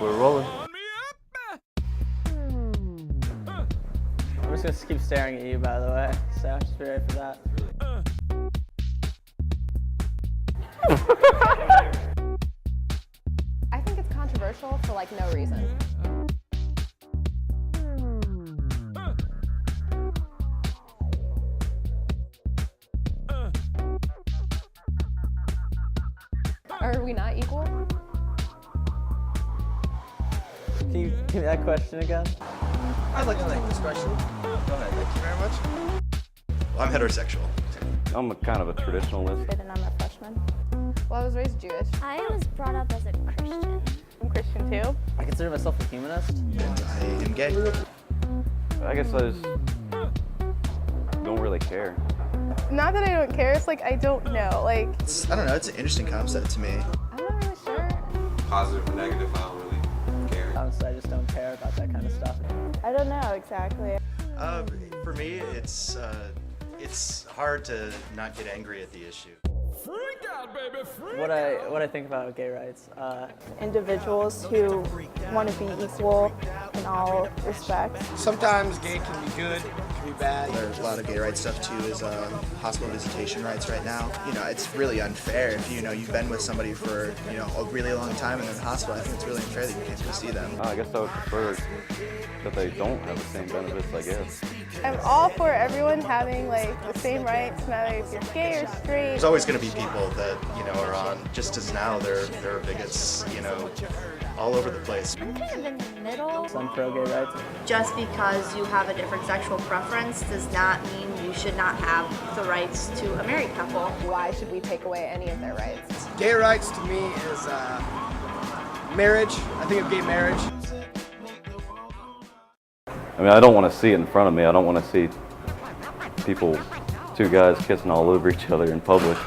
We're rolling. I'm just gonna keep staring at you, by the way, so just be ready for that. I think it's controversial for like no reason. Are we not equal? Can you give me that question again? I'd like to take this question. Go ahead. Thank you very much. Well, I'm heterosexual. I'm a kind of a traditionalist. And I'm a freshman. Well, I was raised Jewish. I was brought up as a Christian. I'm Christian too. I consider myself a humanist. And I am gay. I guess I just don't really care. Not that I don't care, it's like I don't know. Like, I don't know, it's an interesting concept to me. I'm not really sure. Positive or negative, I don't really care. Honestly, I just don't care about that kind of stuff. I don't know exactly. For me, it's hard to not get angry at the issue. What I think about gay rights, Individuals who want to be equal in all respects. Sometimes gay can be good, can be bad. There's a lot of gay rights stuff too, is hospital visitation rights right now. You know, it's really unfair if you've been with somebody for a really long time and they're in the hospital. I think it's really unfair that you can't go see them. I guess I would prefer that they don't have the same benefits, I guess. I'm all for everyone having like the same rights, no matter if you're gay or straight. There's always going to be people that are on, just as now there are bigots, all over the place. I'm kind of in the middle. some pro-gay rights. Just because you have a different sexual preference does not mean you should not have the rights to a married couple. Why should we take away any of their rights? Gay rights to me is marriage. I think of gay marriage. I mean, I don't want to see it in front of me. I don't want to see people, two guys kissing all over each other in public.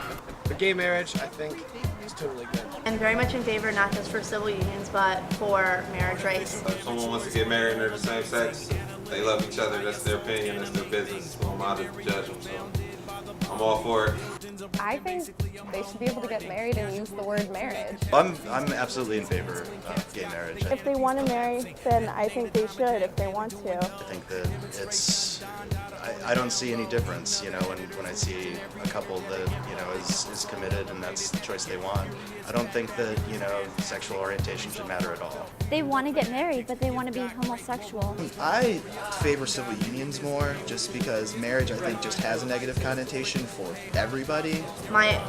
But gay marriage, I think, is totally good. And very much in favor not just for civil unions, but for marriage rights. If someone wants to get married and they're the same sex, they love each other, that's their opinion, that's their business. Who am I to judge them? So I'm all for it. I think they should be able to get married and use the word marriage. I'm absolutely in favor of gay marriage. If they want to marry, then I think they should if they want to. I think that I don't see any difference, when I see a couple that, is committed and that's the choice they want. I don't think that, sexual orientation should matter at all. They want to get married, but they want to be homosexual. I favor civil unions more just because marriage, I think, just has a negative connotation for everybody. My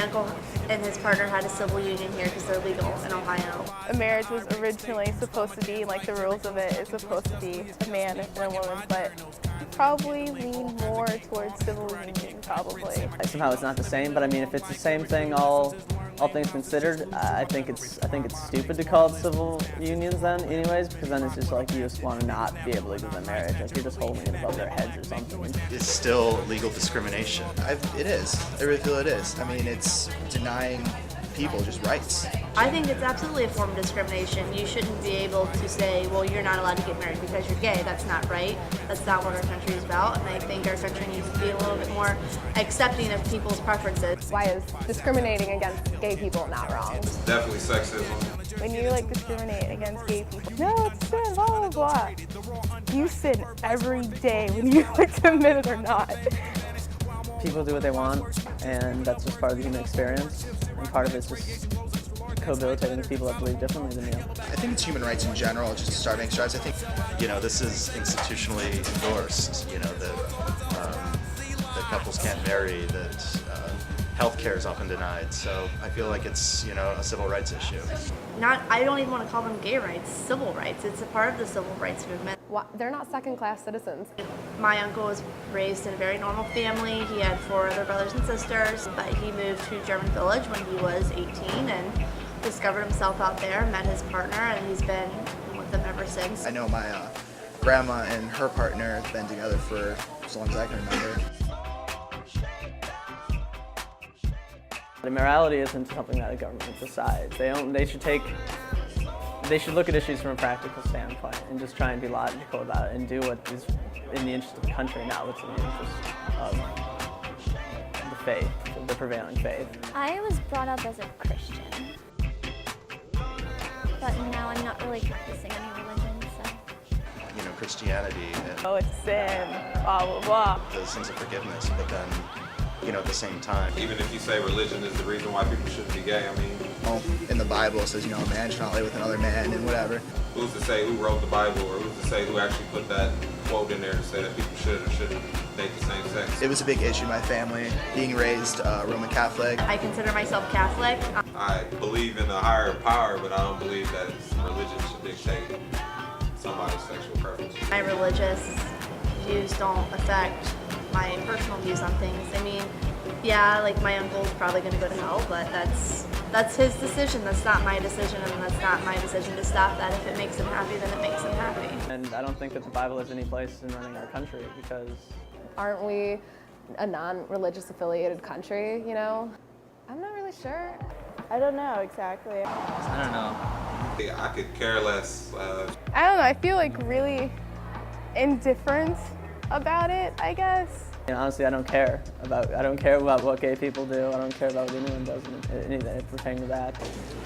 uncle and his partner had a civil union here because they're legal in Ohio. A marriage was originally supposed to be, like the rules of it is supposed to be a man and a woman, but probably lean more towards civil union, probably. Somehow it's not the same, but I mean, if it's the same thing, all things considered, I think it's stupid to call it civil unions then, anyways, because then it's just like you just want to not be able to give them marriage, like you're just holding it above their heads or something. It's still legal discrimination. It is. I really feel it is. I mean, it's denying people just rights. I think it's absolutely a form of discrimination. You shouldn't be able to say, well, you're not allowed to get married because you're gay. That's not right. That's not what our country is about. And I think our country needs to be a little bit more accepting of people's preferences. Why is discriminating against gay people not wrong? It's definitely sexism. When you discriminate against gay people, no, it's sin, blah, blah, blah. You sin every day when you commit it or not. People do what they want, and that's just part of the human experience, and part of it's just cohabitating with people that believe differently than you. I think it's human rights in general, just to start making strides. I think, this is institutionally endorsed, that couples can't marry, that health care is often denied. So I feel like it's, a civil rights issue. I don't even want to call them gay rights, civil rights. It's a part of the civil rights movement. They're not second-class citizens. My uncle was raised in a very normal family. He had 4 other brothers and sisters, but he moved to German Village when he was 18 and discovered himself out there, met his partner, and he's been with them ever since. I know my grandma and her partner have been together for as long as I can remember. Morality isn't something that a government decides. They should look at issues from a practical standpoint and just try and be logical about it and do what is in the interest of the country, not what's in the interest of the faith, the prevailing faith. I was brought up as a Christian. but now I'm not really practicing any religion, so. You know, Christianity and Oh, it's sin, blah, blah, blah. the sense of forgiveness, but then, you know, at the same time, Even if you say religion is the reason why people shouldn't be gay, I mean, In the Bible, it says, you know, a man should not lay with another man and whatever. who's to say who wrote the Bible, or who's to say who actually put that quote in there to say that people should or shouldn't date the same sex? It was a big issue in my family, being raised Roman Catholic. I consider myself Catholic. I believe in a higher power, but I don't believe that religion should dictate somebody's sexual preference. My religious views don't affect my personal views on things. I mean, yeah, like my uncle's probably gonna go to hell, but that's his decision. That's not my decision, and that's not my decision to stop that. If it makes him happy, then it makes him happy. And I don't think that the Bible has any place in running our country because Aren't we a non-religious affiliated country, you know? I'm not really sure. I don't know exactly. I don't know. Yeah, I could care less. I don't know, I feel like really indifferent about it, I guess. And honestly, I don't care about what gay people do. I don't care about what anyone does in anything pertaining to that.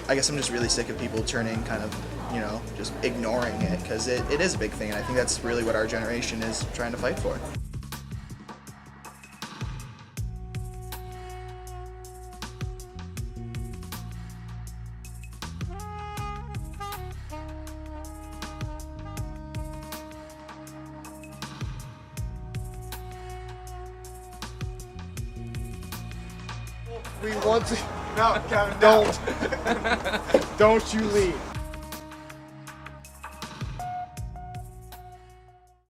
I guess I'm just really sick of people turning kind of, you know, just ignoring it, because it is a big thing, and I think that's really what our generation is trying to fight for. We want to. No, Kevin, don't. Don't you leave.